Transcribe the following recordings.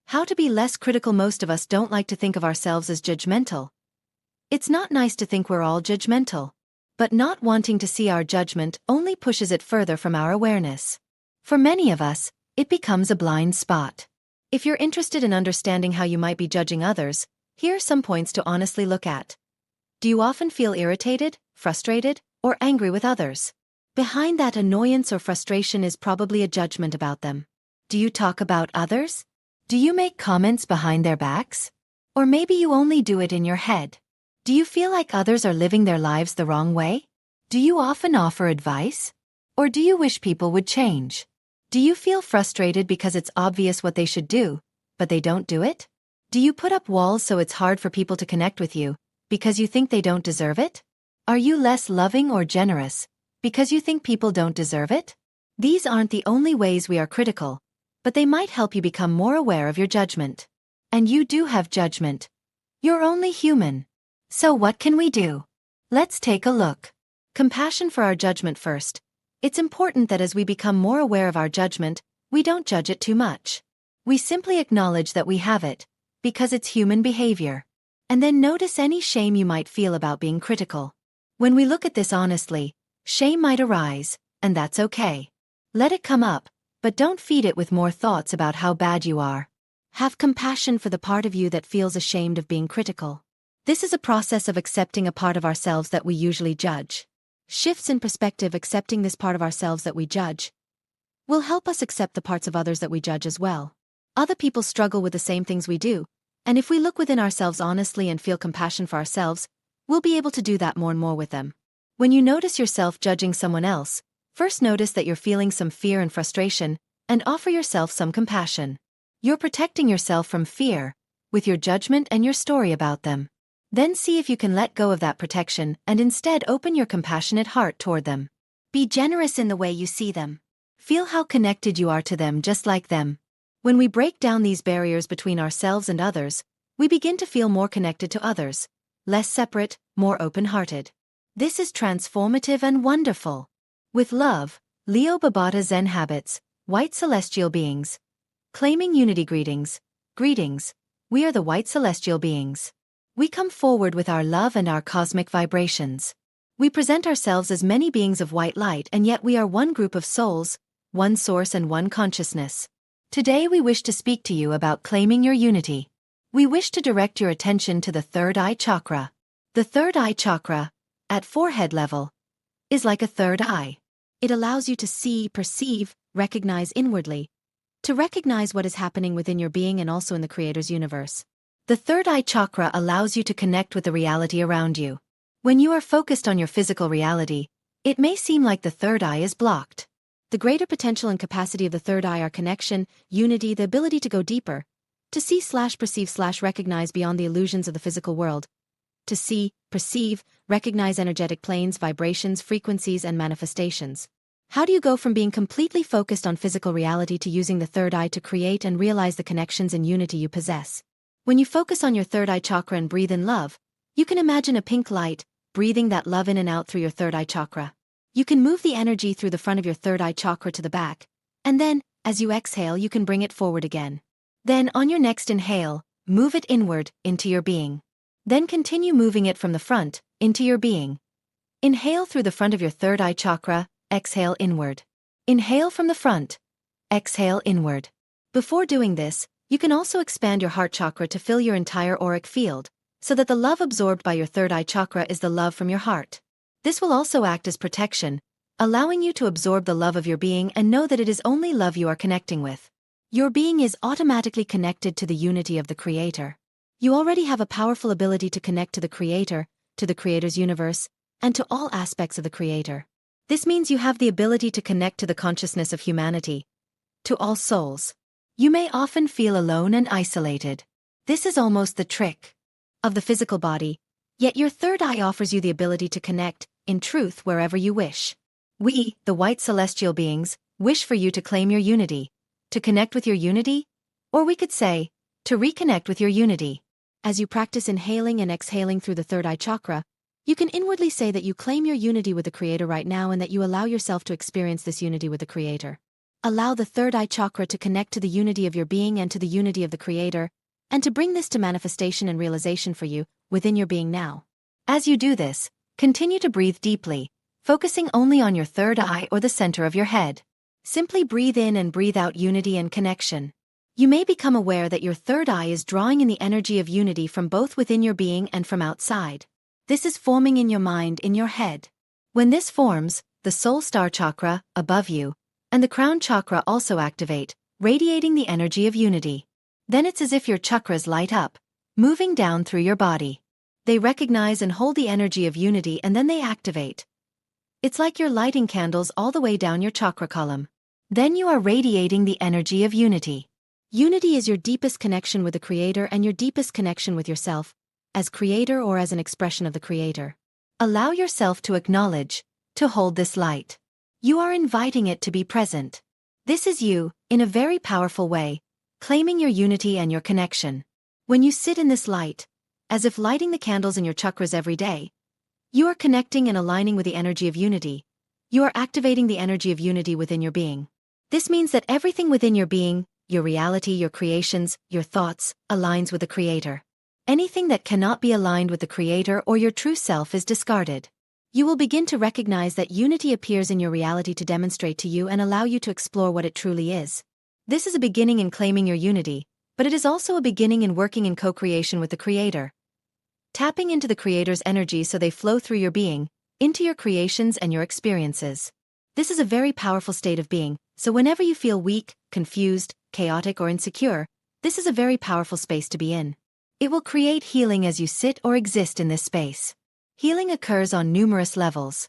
How to be less critical. Most of us don't like to think of ourselves as judgmental. It's not nice to think we're all judgmental. But not wanting to see our judgment only pushes it further from our awareness. For many of us, it becomes a blind spot. If you're interested in understanding how you might be judging others, here are some points to honestly look at. Do you often feel irritated, frustrated, or angry with others? Behind that annoyance or frustration is probably a judgment about them. Do you talk about others? Do you make comments behind their backs? Or maybe you only do it in your head. Do you feel like others are living their lives the wrong way? Do you often offer advice? Or do you wish people would change? Do you feel frustrated because it's obvious what they should do, but they don't do it? Do you put up walls so it's hard for people to connect with you, because you think they don't deserve it? Are you less loving or generous, because you think people don't deserve it? These aren't the only ways we are critical, but they might help you become more aware of your judgment. And you do have judgment. You're only human. So what can we do? Let's take a look. Compassion for our judgment first. It's important that as we become more aware of our judgment, we don't judge it too much. We simply acknowledge that we have it, because it's human behavior. And then notice any shame you might feel about being critical. When we look at this honestly, shame might arise, and that's okay. Let it come up, but don't feed it with more thoughts about how bad you are. Have compassion for the part of you that feels ashamed of being critical. This is a process of accepting a part of ourselves that we usually judge. Shifts in perspective. Accepting this part of ourselves that we judge will help us accept the parts of others that we judge as well. Other people struggle with the same things we do, and if we look within ourselves honestly and feel compassion for ourselves, we'll be able to do that more and more with them. When you notice yourself judging someone else, first notice that you're feeling some fear and frustration, and offer yourself some compassion. You're protecting yourself from fear with your judgment and your story about them. Then see if you can let go of that protection and instead open your compassionate heart toward them. Be generous in the way you see them. Feel how connected you are to them just like them. When we break down these barriers between ourselves and others, we begin to feel more connected to others, less separate, more open-hearted. This is transformative and wonderful. With love, Leo Babauta Zen Habits, White Celestial Beings. Claiming unity. Greetings. Greetings. We are the White Celestial Beings. We come forward with our love and our cosmic vibrations. We present ourselves as many beings of white light, and yet we are one group of souls, one source and one consciousness. Today we wish to speak to you about claiming your unity. We wish to direct your attention to the third eye chakra. The third eye chakra, at forehead level, is like a third eye. It allows you to see, perceive, recognize inwardly, to recognize what is happening within your being and also in the Creator's universe. The third eye chakra allows you to connect with the reality around you. When you are focused on your physical reality, it may seem like the third eye is blocked. The greater potential and capacity of the third eye are connection, unity, the ability to go deeper, to see/perceive/recognize beyond the illusions of the physical world, to see, perceive, recognize energetic planes, vibrations, frequencies, and manifestations. How do you go from being completely focused on physical reality to using the third eye to create and realize the connections and unity you possess? When you focus on your third eye chakra and breathe in love, you can imagine a pink light, breathing that love in and out through your third eye chakra. You can move the energy through the front of your third eye chakra to the back, and then, as you exhale, you can bring it forward again. Then, on your next inhale, move it inward, into your being. Then continue moving it from the front, into your being. Inhale through the front of your third eye chakra, exhale inward. Inhale from the front, exhale inward. Before doing this, you can also expand your heart chakra to fill your entire auric field, so that the love absorbed by your third eye chakra is the love from your heart. This will also act as protection, allowing you to absorb the love of your being and know that it is only love you are connecting with. Your being is automatically connected to the unity of the Creator. You already have a powerful ability to connect to the Creator, to the Creator's universe, and to all aspects of the Creator. This means you have the ability to connect to the consciousness of humanity, to all souls. You may often feel alone and isolated. This is almost the trick of the physical body, yet your third eye offers you the ability to connect, in truth, wherever you wish. We, the White Celestial Beings, wish for you to claim your unity, to connect with your unity, or we could say, to reconnect with your unity. As you practice inhaling and exhaling through the third eye chakra, you can inwardly say that you claim your unity with the Creator right now and that you allow yourself to experience this unity with the Creator. Allow the third eye chakra to connect to the unity of your being and to the unity of the Creator, and to bring this to manifestation and realization for you, within your being now. As you do this, continue to breathe deeply, focusing only on your third eye or the center of your head. Simply breathe in and breathe out unity and connection. You may become aware that your third eye is drawing in the energy of unity from both within your being and from outside. This is forming in your mind, in your head. When this forms, the soul star chakra, above you, and the crown chakra also activate, radiating the energy of unity. Then it's as if your chakras light up, moving down through your body. They recognize and hold the energy of unity and then they activate. It's like you're lighting candles all the way down your chakra column. Then you are radiating the energy of unity. Unity is your deepest connection with the Creator and your deepest connection with yourself, as Creator or as an expression of the Creator. Allow yourself to acknowledge, to hold this light. You are inviting it to be present. This is you, in a very powerful way, claiming your unity and your connection. When you sit in this light, as if lighting the candles in your chakras every day, you are connecting and aligning with the energy of unity. You are activating the energy of unity within your being. This means that everything within your being, your reality, your creations, your thoughts, aligns with the Creator. Anything that cannot be aligned with the Creator or your true self is discarded. You will begin to recognize that unity appears in your reality to demonstrate to you and allow you to explore what it truly is. This is a beginning in claiming your unity, but it is also a beginning in working in co-creation with the Creator. Tapping into the Creator's energy so they flow through your being, into your creations and your experiences. This is a very powerful state of being, so whenever you feel weak, confused, chaotic or insecure, this is a very powerful space to be in. It will create healing as you sit or exist in this space. Healing occurs on numerous levels.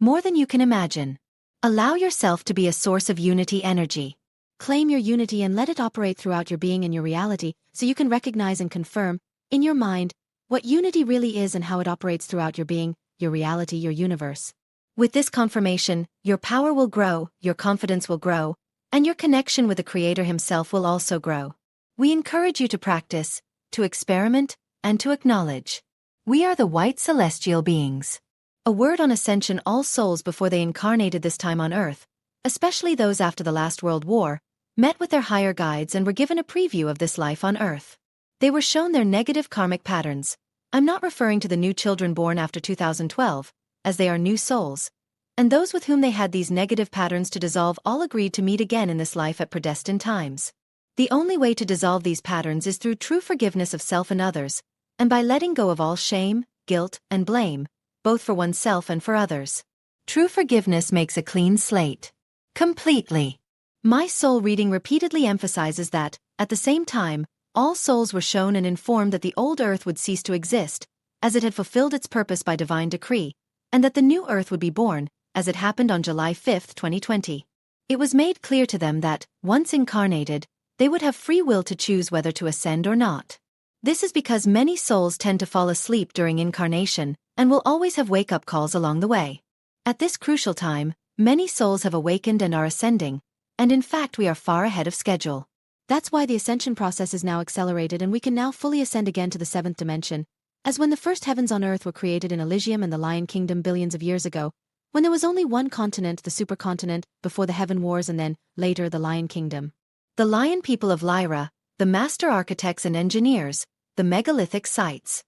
More than you can imagine. Allow yourself to be a source of unity energy. Claim your unity and let it operate throughout your being and your reality so you can recognize and confirm, in your mind, what unity really is and how it operates throughout your being, your reality, your universe. With this confirmation, your power will grow, your confidence will grow, and your connection with the Creator Himself will also grow. We encourage you to practice, to experiment, and to acknowledge. We are the white celestial beings. A word on Ascension: all souls before they incarnated this time on Earth, especially those after the last World War, met with their higher guides and were given a preview of this life on Earth. They were shown their negative karmic patterns. I'm not referring to the new children born after 2012, as they are new souls, and those with whom they had these negative patterns to dissolve all agreed to meet again in this life at predestined times. The only way to dissolve these patterns is through true forgiveness of self and others, and by letting go of all shame, guilt, and blame, both for oneself and for others. True forgiveness makes a clean slate. Completely. My soul reading repeatedly emphasizes that, at the same time, all souls were shown and informed that the old Earth would cease to exist, as it had fulfilled its purpose by divine decree, and that the new Earth would be born, as it happened on July 5, 2020. It was made clear to them that, once incarnated, they would have free will to choose whether to ascend or not. This is because many souls tend to fall asleep during incarnation, and will always have wake-up calls along the way. At this crucial time, many souls have awakened and are ascending, and in fact we are far ahead of schedule. That's why the ascension process is now accelerated and we can now fully ascend again to the 7th dimension, as when the first heavens on Earth were created in Elysium and the Lion Kingdom billions of years ago, when there was only one continent, the supercontinent, before the Heaven Wars and then, later, the Lion Kingdom. The Lion people of Lyra, the master architects and engineers, the megalithic sites.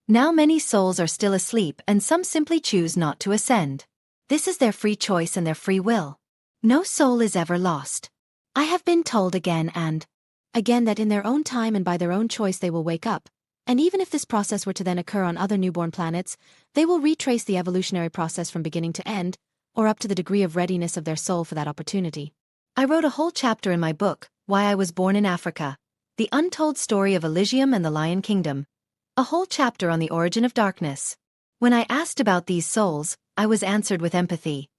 Now many souls are still asleep and some simply choose not to ascend. This is their free choice and their free will. No soul is ever lost. I have been told again and again that in their own time and by their own choice they will wake up, and even if this process were to then occur on other newborn planets, they will retrace the evolutionary process from beginning to end, or up to the degree of readiness of their soul for that opportunity. I wrote a whole chapter in my book, Why I Was Born in Africa, The Untold Story of Elysium and the Lion Kingdom, a whole chapter on the origin of darkness. When I asked about these souls, I was answered with empathy.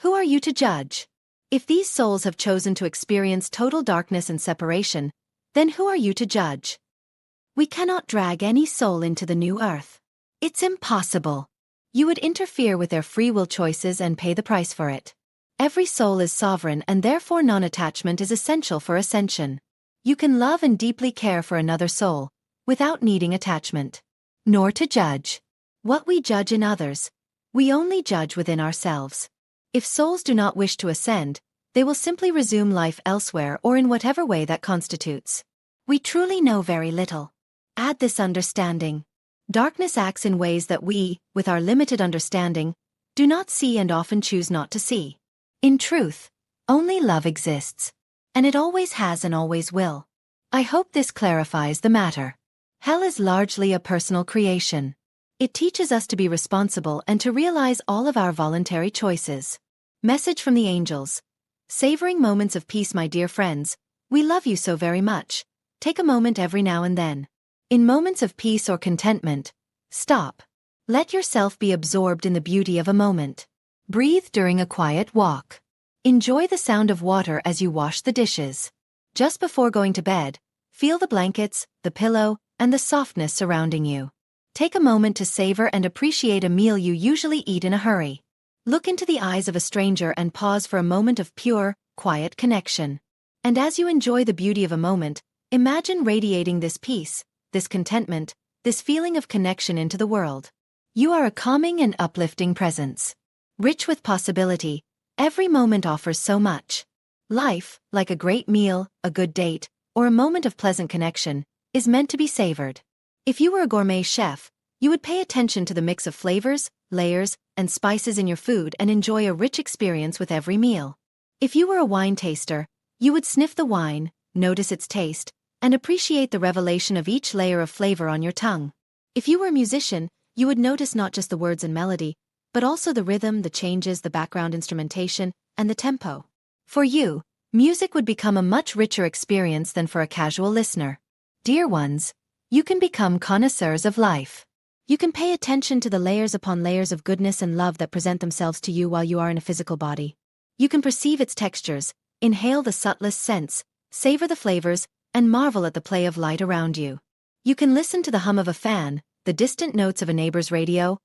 Who are you to judge? If these souls have chosen to experience total darkness and separation, then who are you to judge? We cannot drag any soul into the new earth. It's impossible. You would interfere with their free will choices and pay the price for it. Every soul is sovereign and therefore non-attachment is essential for ascension. You can love and deeply care for another soul, without needing attachment. Nor to judge. What we judge in others, we only judge within ourselves. If souls do not wish to ascend, They will simply resume life elsewhere or in whatever way that constitutes. We truly know very little. Add this understanding. Darkness acts in ways that we, with our limited understanding, do not see and often choose not to see. In truth, only love exists. And it always has and always will. I hope this clarifies the matter. Hell is largely a personal creation. It teaches us to be responsible and to realize all of our voluntary choices. Message from the angels. Savoring moments of peace, my dear friends. We love you so very much. Take a moment every now and then. In moments of peace or contentment, stop. Let yourself be absorbed in the beauty of a moment. Breathe during a quiet walk. Enjoy the sound of water as you wash the dishes. Just before going to bed, feel the blankets, the pillow, and the softness surrounding you. Take a moment to savor and appreciate a meal you usually eat in a hurry. Look into the eyes of a stranger and pause for a moment of pure, quiet connection. And as you enjoy the beauty of a moment, imagine radiating this peace, this contentment, this feeling of connection into the world. You are a calming and uplifting presence. Rich with possibility, every moment offers so much. Life, like a great meal, a good date, or a moment of pleasant connection, is meant to be savored. If you were a gourmet chef, you would pay attention to the mix of flavors, layers, and spices in your food and enjoy a rich experience with every meal. If you were a wine taster, you would sniff the wine, notice its taste, and appreciate the revelation of each layer of flavor on your tongue. If you were a musician, you would notice not just the words and melody, but also the rhythm, the changes, the background instrumentation, and the tempo. For you, music would become a much richer experience than for a casual listener. Dear ones, you can become connoisseurs of life. You can pay attention to the layers upon layers of goodness and love that present themselves to you while you are in a physical body. You can perceive its textures, inhale the subtlest scents, savor the flavors, and marvel at the play of light around you. You can listen to the hum of a fan, the distant notes of a neighbor's radio,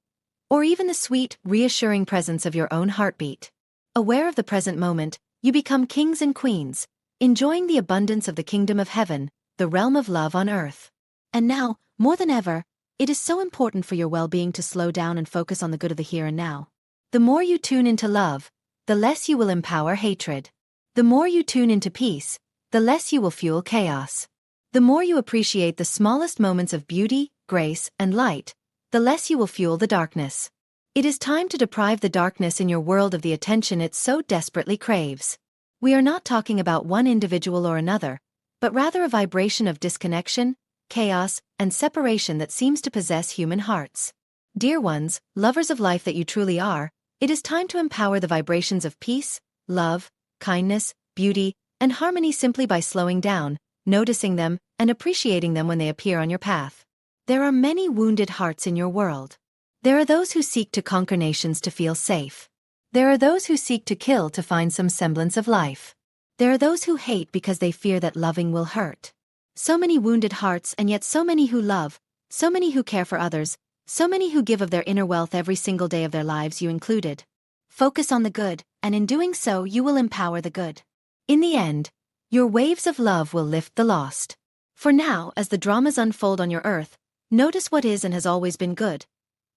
or even the sweet, reassuring presence of your own heartbeat. Aware of the present moment, you become kings and queens, enjoying the abundance of the kingdom of heaven, the realm of love on earth. And now, more than ever, it is so important for your well-being to slow down and focus on the good of the here and now. The more you tune into love, the less you will empower hatred. The more you tune into peace, the less you will fuel chaos. The more you appreciate the smallest moments of beauty, grace, and light, the less you will fuel the darkness. It is time to deprive the darkness in your world of the attention it so desperately craves. We are not talking about one individual or another, but rather a vibration of disconnection, chaos, and separation that seems to possess human hearts. Dear ones, lovers of life that you truly are, it is time to empower the vibrations of peace, love, kindness, beauty, and harmony simply by slowing down, noticing them, and appreciating them when they appear on your path. There are many wounded hearts in your world. There are those who seek to conquer nations to feel safe. There are those who seek to kill to find some semblance of life. There are those who hate because they fear that loving will hurt. So many wounded hearts and yet so many who love, so many who care for others, so many who give of their inner wealth every single day of their lives, you included. Focus on the good, and in doing so you will empower the good. In the end, your waves of love will lift the lost. For now, as the dramas unfold on your earth, notice what is and has always been good.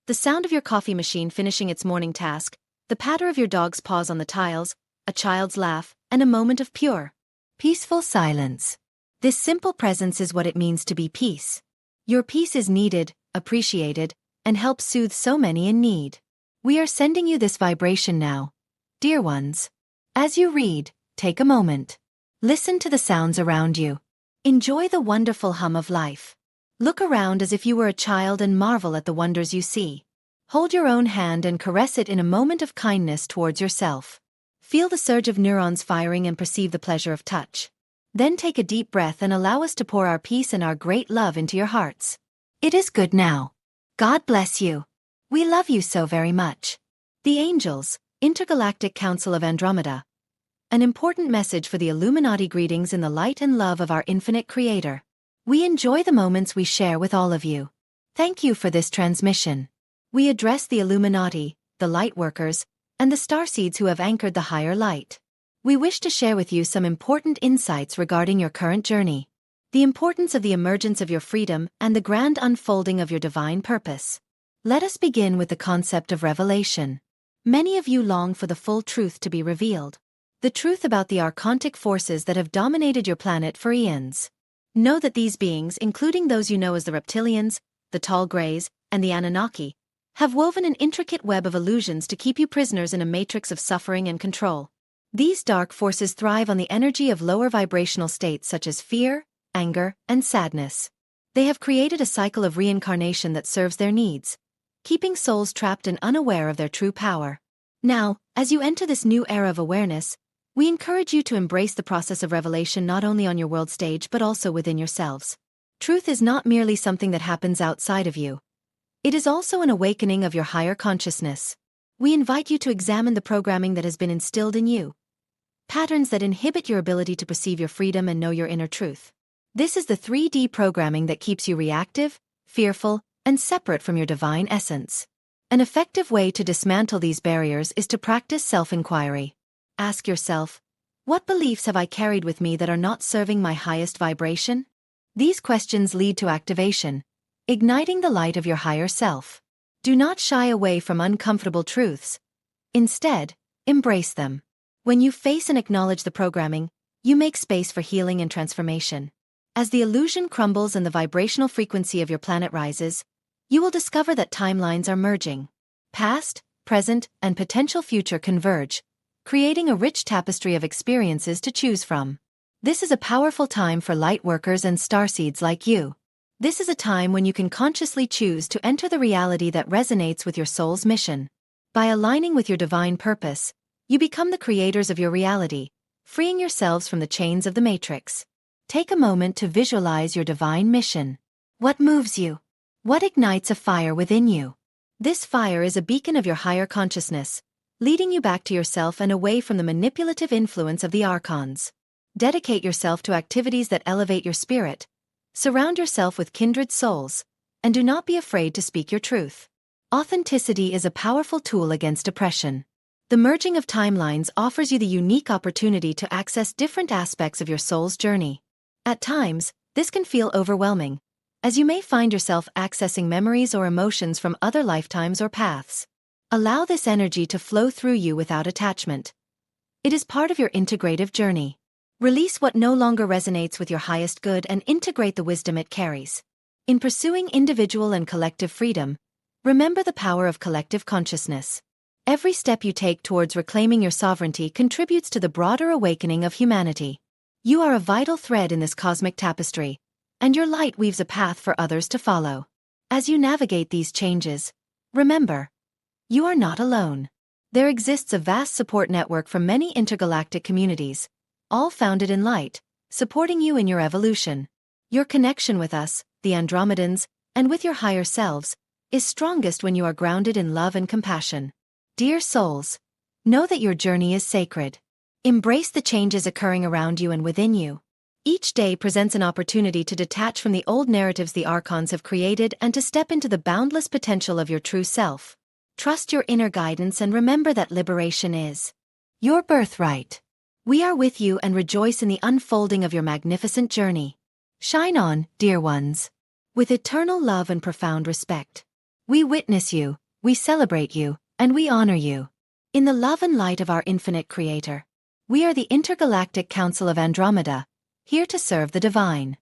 The sound of your coffee machine finishing its morning task, the patter of your dog's paws on the tiles, a child's laugh, and a moment of pure, peaceful silence. This simple presence is what it means to be peace. Your peace is needed, appreciated, and helps soothe so many in need. We are sending you this vibration now, dear ones. As you read, take a moment. Listen to the sounds around you. Enjoy the wonderful hum of life. Look around as if you were a child and marvel at the wonders you see. Hold your own hand and caress it in a moment of kindness towards yourself. Feel the surge of neurons firing and perceive the pleasure of touch. Then take a deep breath and allow us to pour our peace and our great love into your hearts. It is good now. God bless you. We love you so very much. The Angels, Intergalactic Council of Andromeda. An important message for the Illuminati. Greetings in the light and love of our infinite Creator. We enjoy the moments we share with all of you. Thank you for this transmission. We address the Illuminati, the Lightworkers, and the starseeds who have anchored the higher light. We wish to share with you some important insights regarding your current journey, the importance of the emergence of your freedom, and the grand unfolding of your divine purpose. Let us begin with the concept of revelation. Many of you long for the full truth to be revealed. The truth about the archontic forces that have dominated your planet for eons. Know that these beings, including those you know as the reptilians, the tall greys, and the Anunnaki, have woven an intricate web of illusions to keep you prisoners in a matrix of suffering and control. These dark forces thrive on the energy of lower vibrational states such as fear, anger, and sadness. They have created a cycle of reincarnation that serves their needs, keeping souls trapped and unaware of their true power. Now, as you enter this new era of awareness, we encourage you to embrace the process of revelation not only on your world stage but also within yourselves. Truth is not merely something that happens outside of you. It is also an awakening of your higher consciousness. We invite you to examine the programming that has been instilled in you. Patterns that inhibit your ability to perceive your freedom and know your inner truth. This is the 3D programming that keeps you reactive, fearful, and separate from your divine essence. An effective way to dismantle these barriers is to practice self-inquiry. Ask yourself, what beliefs have I carried with me that are not serving my highest vibration? These questions lead to activation, igniting the light of your higher self. Do not shy away from uncomfortable truths. Instead, embrace them. When you face and acknowledge the programming, you make space for healing and transformation. As the illusion crumbles and the vibrational frequency of your planet rises, you will discover that timelines are merging. Past, present, and potential future converge, creating a rich tapestry of experiences to choose from. This is a powerful time for light workers and starseeds like you. This is a time when you can consciously choose to enter the reality that resonates with your soul's mission. By aligning with your divine purpose, you become the creators of your reality, freeing yourselves from the chains of the matrix. Take a moment to visualize your divine mission. What moves you? What ignites a fire within you? This fire is a beacon of your higher consciousness, leading you back to yourself and away from the manipulative influence of the archons. Dedicate yourself to activities that elevate your spirit. Surround yourself with kindred souls, and do not be afraid to speak your truth. Authenticity is a powerful tool against oppression. The merging of timelines offers you the unique opportunity to access different aspects of your soul's journey. At times, this can feel overwhelming, as you may find yourself accessing memories or emotions from other lifetimes or paths. Allow this energy to flow through you without attachment. It is part of your integrative journey. Release what no longer resonates with your highest good and integrate the wisdom it carries. In pursuing individual and collective freedom, remember the power of collective consciousness. Every step you take towards reclaiming your sovereignty contributes to the broader awakening of humanity. You are a vital thread in this cosmic tapestry, and your light weaves a path for others to follow. As you navigate these changes, remember, you are not alone. There exists a vast support network from many intergalactic communities, all founded in light, supporting you in your evolution. Your connection with us, the Andromedans, and with your higher selves, is strongest when you are grounded in love and compassion. Dear souls, know that your journey is sacred. Embrace the changes occurring around you and within you. Each day presents an opportunity to detach from the old narratives the archons have created and to step into the boundless potential of your true self. Trust your inner guidance and remember that liberation is your birthright. We are with you and rejoice in the unfolding of your magnificent journey. Shine on, dear ones. With eternal love and profound respect. We witness you, we celebrate you, and we honor you. In the love and light of our infinite Creator. We are the Intergalactic Council of Andromeda, here to serve the divine.